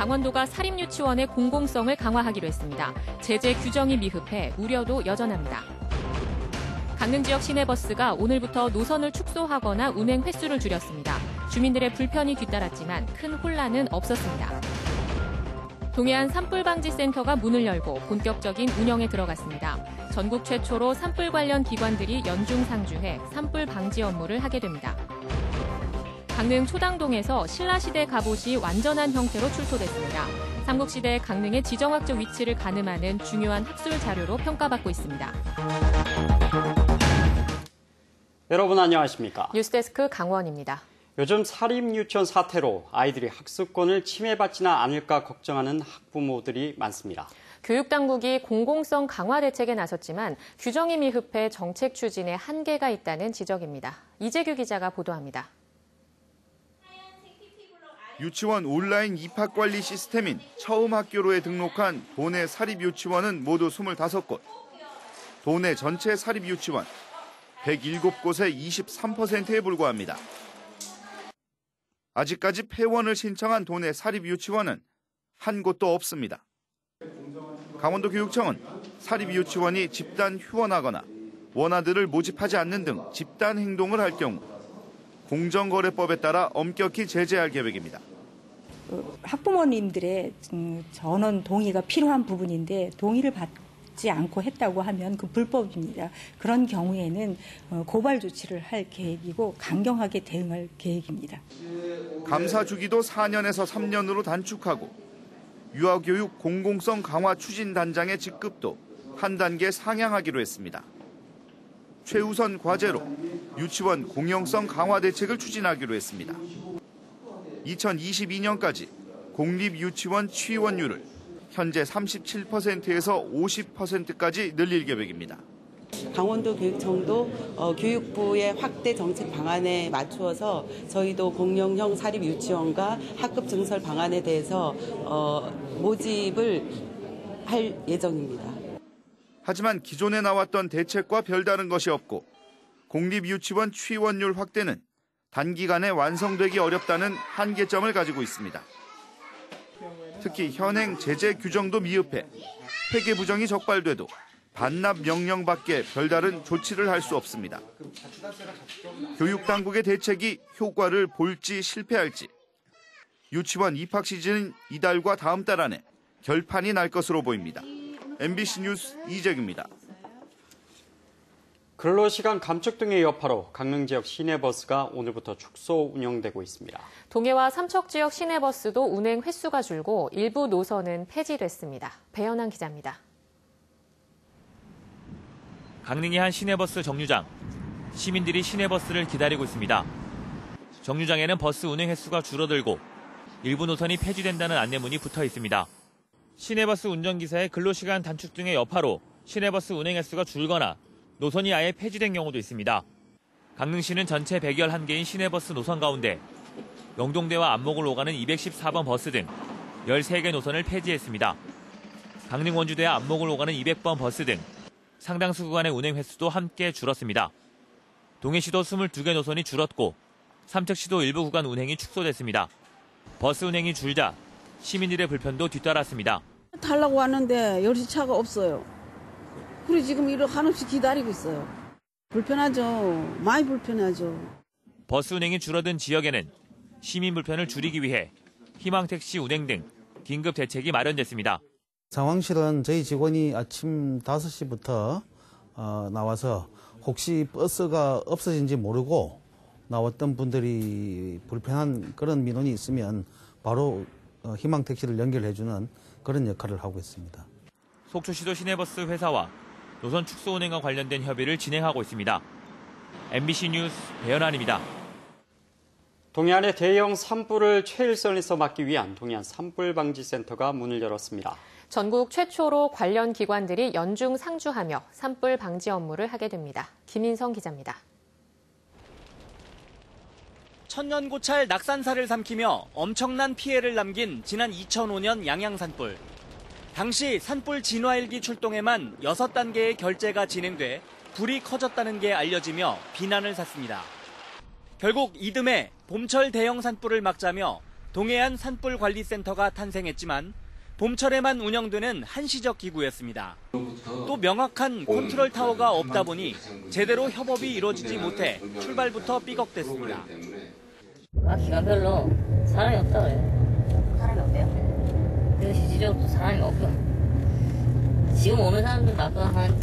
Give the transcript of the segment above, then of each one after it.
강원도가 사립유치원의 공공성을 강화하기로 했습니다. 제재 규정이 미흡해 우려도 여전합니다. 강릉 지역 시내버스가 오늘부터 노선을 축소하거나 운행 횟수를 줄였습니다. 주민들의 불편이 뒤따랐지만 큰 혼란은 없었습니다. 동해안 산불방지센터가 문을 열고 본격적인 운영에 들어갔습니다. 전국 최초로 산불 관련 기관들이 연중상주해 산불 방지 업무를 하게 됩니다. 강릉 초당동에서 신라시대 갑옷이 완전한 형태로 출토됐습니다. 삼국시대 강릉의 지정학적 위치를 가늠하는 중요한 학술 자료로 평가받고 있습니다. 여러분 안녕하십니까? 뉴스데스크 강원입니다. 요즘 사립유치원 사태로 아이들이 학습권을 침해받지는 않을까 걱정하는 학부모들이 많습니다. 교육당국이 공공성 강화 대책에 나섰지만 규정이 미흡해 정책 추진에 한계가 있다는 지적입니다. 이재규 기자가 보도합니다. 유치원 온라인 입학관리 시스템인 처음 학교로에 등록한 도내 사립유치원은 모두 25곳. 도내 전체 사립유치원 107곳의 23%에 불과합니다. 아직까지 폐원을 신청한 도내 사립유치원은 한 곳도 없습니다. 강원도 교육청은 사립유치원이 집단 휴원하거나 원아들을 모집하지 않는 등 집단 행동을 할 경우 공정거래법에 따라 엄격히 제재할 계획입니다. 학부모님들의 전원 동의가 필요한 부분인데 동의를 받지 않고 했다고 하면 그 불법입니다. 그런 경우에는 고발 조치를 할 계획이고 강경하게 대응할 계획입니다. 감사 주기도 4년에서 3년으로 단축하고 유아교육 공공성 강화 추진단장의 직급도 한 단계 상향하기로 했습니다. 최우선 과제로 유치원 공영성 강화 대책을 추진하기로 했습니다. 2022년까지 공립유치원 취원율을 현재 37%에서 50%까지 늘릴 계획입니다. 강원도 교육청도 교육부의 확대 정책 방안에 맞추어서 저희도 공영형 사립유치원과 학급 증설 방안에 대해서 모집을 할 예정입니다. 하지만 기존에 나왔던 대책과 별다른 것이 없고 공립유치원 취원율 확대는 단기간에 완성되기 어렵다는 한계점을 가지고 있습니다. 특히 현행 제재 규정도 미흡해 회계 부정이 적발돼도 반납 명령밖에 별다른 조치를 할 수 없습니다. 교육당국의 대책이 효과를 볼지 실패할지 유치원 입학 시즌은 이달과 다음 달 안에 결판이 날 것으로 보입니다. MBC 뉴스 이재규입니다. 근로시간 감축 등의 여파로 강릉 지역 시내버스가 오늘부터 축소 운영되고 있습니다. 동해와 삼척 지역 시내버스도 운행 횟수가 줄고 일부 노선은 폐지됐습니다. 배현환 기자입니다. 강릉의 한 시내버스 정류장. 시민들이 시내버스를 기다리고 있습니다. 정류장에는 버스 운행 횟수가 줄어들고 일부 노선이 폐지된다는 안내문이 붙어 있습니다. 시내버스 운전기사의 근로시간 단축 등의 여파로 시내버스 운행 횟수가 줄거나 노선이 아예 폐지된 경우도 있습니다. 강릉시는 전체 111개인 시내버스 노선 가운데 영동대와 안목을 오가는 214번 버스 등 13개 노선을 폐지했습니다. 강릉 원주대와 안목을 오가는 200번 버스 등 상당수 구간의 운행 횟수도 함께 줄었습니다. 동해시도 22개 노선이 줄었고 삼척시도 일부 구간 운행이 축소됐습니다. 버스 운행이 줄자 시민들의 불편도 뒤따랐습니다. 타려고 하는데 열차가 없어요. 그리고 지금 이렇게 한없이 기다리고 있어요. 불편하죠. 많이 불편하죠. 버스 운행이 줄어든 지역에는 시민 불편을 줄이기 위해 희망택시 운행 등 긴급 대책이 마련됐습니다. 상황실은 저희 직원이 아침 5시부터 나와서 혹시 버스가 없어진지 모르고 나왔던 분들이 불편한 그런 민원이 있으면 바로 희망택시를 연결해주는 그런 역할을 하고 있습니다. 속초시도 시내버스 회사와 노선 축소 운행과 관련된 협의를 진행하고 있습니다. MBC 뉴스 배현환입니다. 동해안의 대형 산불을 최일선에서 막기 위한 동해안 산불방지센터가 문을 열었습니다. 전국 최초로 관련 기관들이 연중 상주하며 산불 방지 업무를 하게 됩니다. 김인성 기자입니다. 천년고찰 낙산사를 삼키며 엄청난 피해를 남긴 지난 2005년 양양 산불. 당시 산불 진화일기 출동에만 6단계의 결재가 진행돼 불이 커졌다는 게 알려지며 비난을 샀습니다. 결국 이듬해 봄철 대형 산불을 막자며 동해안 산불관리센터가 탄생했지만 봄철에만 운영되는 한시적 기구였습니다. 또 명확한 컨트롤 타워가 없다 보니 제대로 협업이 이루어지지 못해 출발부터 삐걱댔습니다. 기간별로 사람이 없다 그래요. 사람이 없대요? 그리고 실질적으로 또 사람이 없고 지금 오는 사람들 아까 한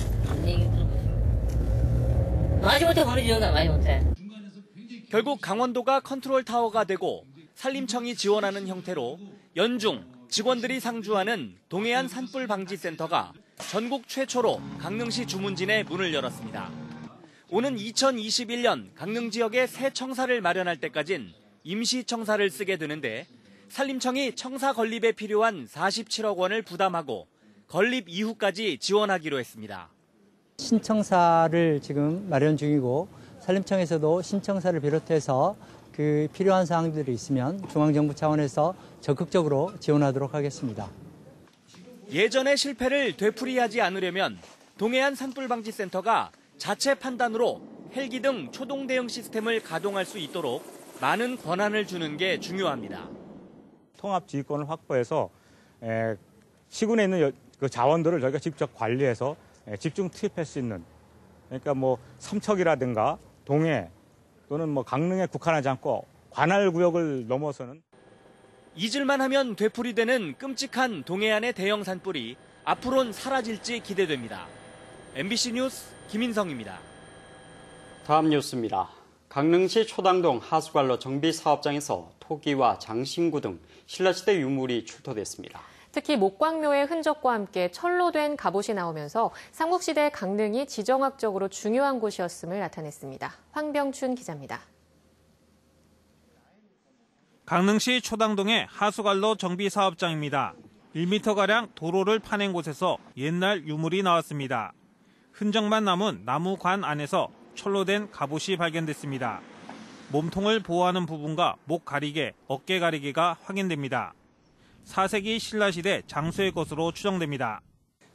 얘기 들어보시면 마지못해 보내지 정도 마지못해. 결국 강원도가 컨트롤 타워가 되고 산림청이 지원하는 형태로 연중 직원들이 상주하는 동해안 산불 방지 센터가 전국 최초로 강릉시 주문진에 문을 열었습니다. 오는 2021년 강릉 지역에 새 청사를 마련할 때까진 임시 청사를 쓰게 되는데 산림청이 청사 건립에 필요한 47억 원을 부담하고 건립 이후까지 지원하기로 했습니다. 신청사를 지금 마련 중이고 산림청에서도 신청사를 비롯해서 그 필요한 사항들이 있으면 중앙정부 차원에서 적극적으로 지원하도록 하겠습니다. 예전의 실패를 되풀이하지 않으려면 동해안 산불방지센터가 자체 판단으로 헬기 등 초동 대응 시스템을 가동할 수 있도록 많은 권한을 주는 게 중요합니다. 통합 지휘권을 확보해서 시군에 있는 그 자원들을 저희가 직접 관리해서 집중 투입할 수 있는, 그러니까 뭐 삼척이라든가 동해 또는 뭐 강릉에 국한하지 않고 관할 구역을 넘어서는. 잊을만 하면 되풀이되는 끔찍한 동해안의 대형 산불이 앞으로는 사라질지 기대됩니다. MBC 뉴스 김인성입니다. 다음 뉴스입니다. 강릉시 초당동 하수관로 정비 사업장에서 토기와 장신구 등 신라시대 유물이 출토됐습니다. 특히 목광묘의 흔적과 함께 철로 된 갑옷이 나오면서 삼국시대 강릉이 지정학적으로 중요한 곳이었음을 나타냈습니다. 황병춘 기자입니다. 강릉시 초당동의 하수관로 정비 사업장입니다. 1m가량 도로를 파낸 곳에서 옛날 유물이 나왔습니다. 흔적만 남은 나무관 안에서 철로 된 갑옷이 발견됐습니다. 몸통을 보호하는 부분과 목 가리개, 어깨 가리개가 확인됩니다. 4세기 신라시대 장수의 것으로 추정됩니다.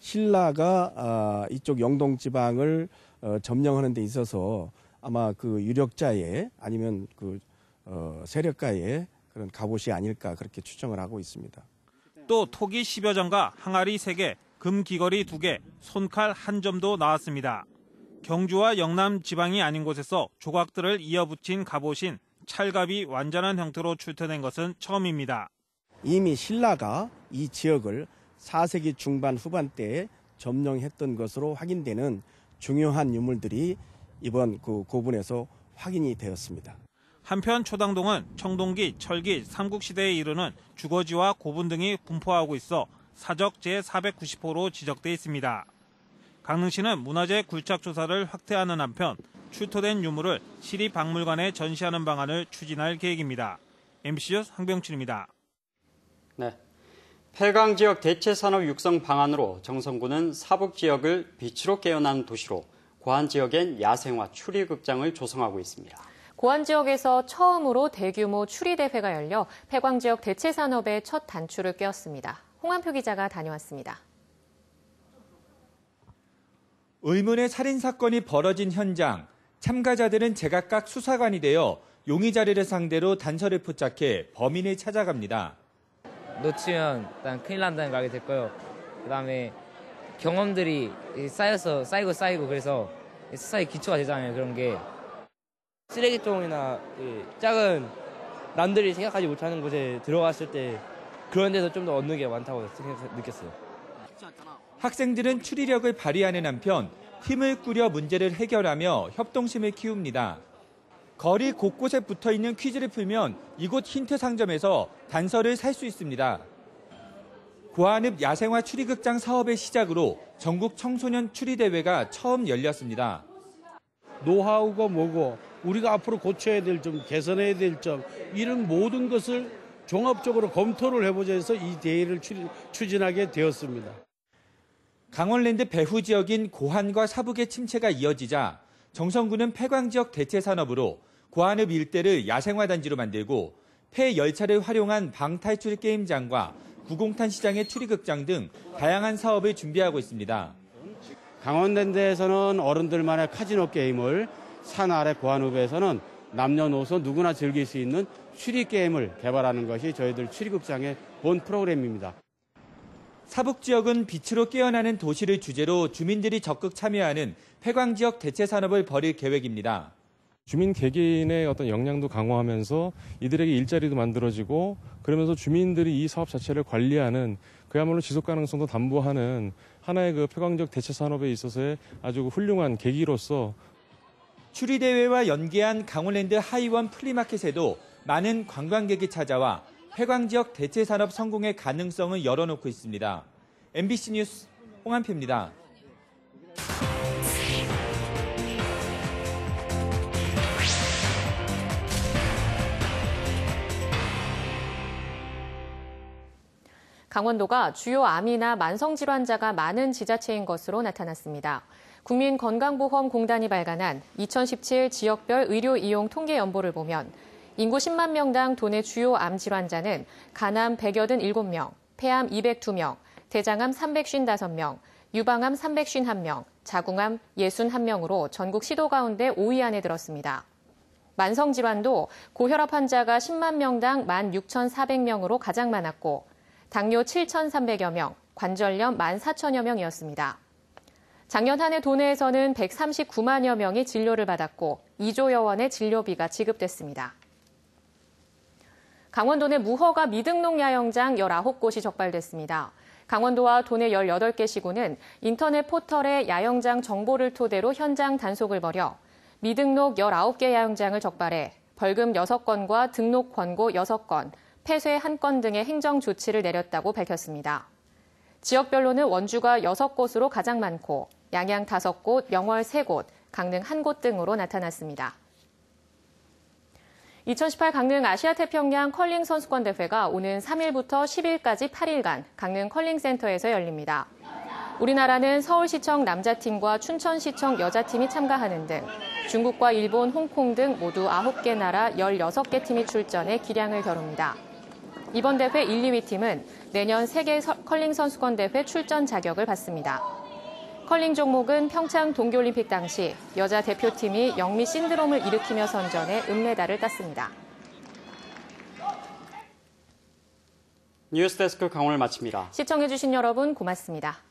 신라가 이쪽 영동 지방을 점령하는 데 있어서 아마 그 유력자의 아니면 그 세력가의 그런 갑옷이 아닐까 그렇게 추정을 하고 있습니다. 또 토기 10여 장과 항아리 3개, 금 귀걸이 2개, 손칼 1점도 나왔습니다. 경주와 영남 지방이 아닌 곳에서 조각들을 이어붙인 갑옷인 찰갑이 완전한 형태로 출토된 것은 처음입니다. 이미 신라가 이 지역을 4세기 중반 후반대에 점령했던 것으로 확인되는 중요한 유물들이 이번 그 고분에서 확인이 되었습니다. 한편 초당동은 청동기, 철기, 삼국시대에 이르는 주거지와 고분 등이 분포하고 있어 사적 제490호로 지적돼 있습니다. 강릉시는 문화재 굴착 조사를 확대하는 한편 출토된 유물을 시립박물관에 전시하는 방안을 추진할 계획입니다. MBC 뉴스 황병춘입니다. 네. 폐강 지역 대체 산업 육성 방안으로 정선구는 사북 지역을 빛으로 깨어난 도시로 고안 지역엔 야생화 추리 극장을 조성하고 있습니다. 고안 지역에서 처음으로 대규모 추리 대회가 열려 폐광 지역 대체 산업의 첫 단추를 꿰었습니다. 홍한표 기자가 다녀왔습니다. 의문의 살인 사건이 벌어진 현장. 참가자들은 제각각 수사관이 되어 용의자들을 상대로 단서를 포착해 범인을 찾아갑니다. 놓치면 일단 큰일 난다는 걸 알게 됐고요. 그다음에 경험들이 쌓이고 그래서 수사의 기초가 되잖아요. 그런 게 쓰레기통이나 작은 남들이 생각하지 못하는 곳에 들어갔을 때 그런 데서 좀 더 얻는 게 많다고 느꼈어요. 학생들은 추리력을 발휘하는 한편 팀을 꾸려 문제를 해결하며 협동심을 키웁니다. 거리 곳곳에 붙어있는 퀴즈를 풀면 이곳 힌트 상점에서 단서를 살 수 있습니다. 고안읍 야생화 추리극장 사업의 시작으로 전국 청소년 추리대회가 처음 열렸습니다. 노하우가 뭐고 우리가 앞으로 고쳐야 될 점, 개선해야 될 점 이런 모든 것을 종합적으로 검토를 해보자 해서 이 대회를 추진하게 되었습니다. 강원랜드 배후 지역인 고안과 사북의 침체가 이어지자 정선구는 폐광 지역 대체 산업으로 고안읍 일대를 야생화 단지로 만들고 폐 열차를 활용한 방탈출 게임장과 구공탄 시장의 추리극장 등 다양한 사업을 준비하고 있습니다. 강원랜드에서는 어른들만의 카지노 게임을 산 아래 고안읍에서는 남녀노소 누구나 즐길 수 있는 추리 게임을 개발하는 것이 저희들 추리극장의 본 프로그램입니다. 사북 지역은 빛으로 깨어나는 도시를 주제로 주민들이 적극 참여하는 폐광 지역 대체 산업을 벌일 계획입니다. 주민 개개인의 어떤 역량도 강화하면서 이들에게 일자리도 만들어지고 그러면서 주민들이 이 사업 자체를 관리하는 그야말로 지속 가능성도 담보하는 하나의 그 폐광적 대체 산업에 있어서의 아주 훌륭한 계기로서 추리대회와 연계한 강원랜드 하이원 플리마켓에도 많은 관광객이 찾아와 폐광 지역 대체 산업 성공의 가능성을 열어놓고 있습니다. MBC 뉴스 홍한표입니다. 강원도가 주요 암이나 만성질환자가 많은 지자체인 것으로 나타났습니다. 국민건강보험공단이 발간한 2017 지역별 의료 이용 통계 연보를 보면 인구 10만 명당 도내 주요 암 질환자는 간암 187명, 폐암 202명, 대장암 355명, 유방암 351명, 자궁암 61명으로 전국 시도 가운데 5위 안에 들었습니다. 만성질환도 고혈압 환자가 10만 명당 16,400명으로 가장 많았고 당뇨 7,300여 명, 관절염 14,000여 명이었습니다. 작년 한 해 도내에서는 139만여 명이 진료를 받았고 2조여 원의 진료비가 지급됐습니다. 강원도 내 무허가 미등록 야영장 19곳이 적발됐습니다. 강원도와 도내 18개 시군은 인터넷 포털에 야영장 정보를 토대로 현장 단속을 벌여 미등록 19개 야영장을 적발해 벌금 6건과 등록 권고 6건, 폐쇄 1건 등의 행정 조치를 내렸다고 밝혔습니다. 지역별로는 원주가 6곳으로 가장 많고 양양 5곳, 영월 3곳, 강릉 1곳 등으로 나타났습니다. 2018 강릉 아시아태평양 컬링 선수권 대회가 오는 3일부터 10일까지 8일간 강릉 컬링센터에서 열립니다. 우리나라는 서울시청 남자팀과 춘천시청 여자팀이 참가하는 등 중국과 일본, 홍콩 등 모두 9개 나라 16개 팀이 출전해 기량을 겨룹니다. 이번 대회 1, 2위 팀은 내년 세계 컬링 선수권 대회 출전 자격을 받습니다. 컬링 종목은 평창 동계올림픽 당시 여자 대표팀이 영미 신드롬을 일으키며 선전해 은메달을 땄습니다. 뉴스데스크 강원을 마칩니다. 시청해주신 여러분 고맙습니다.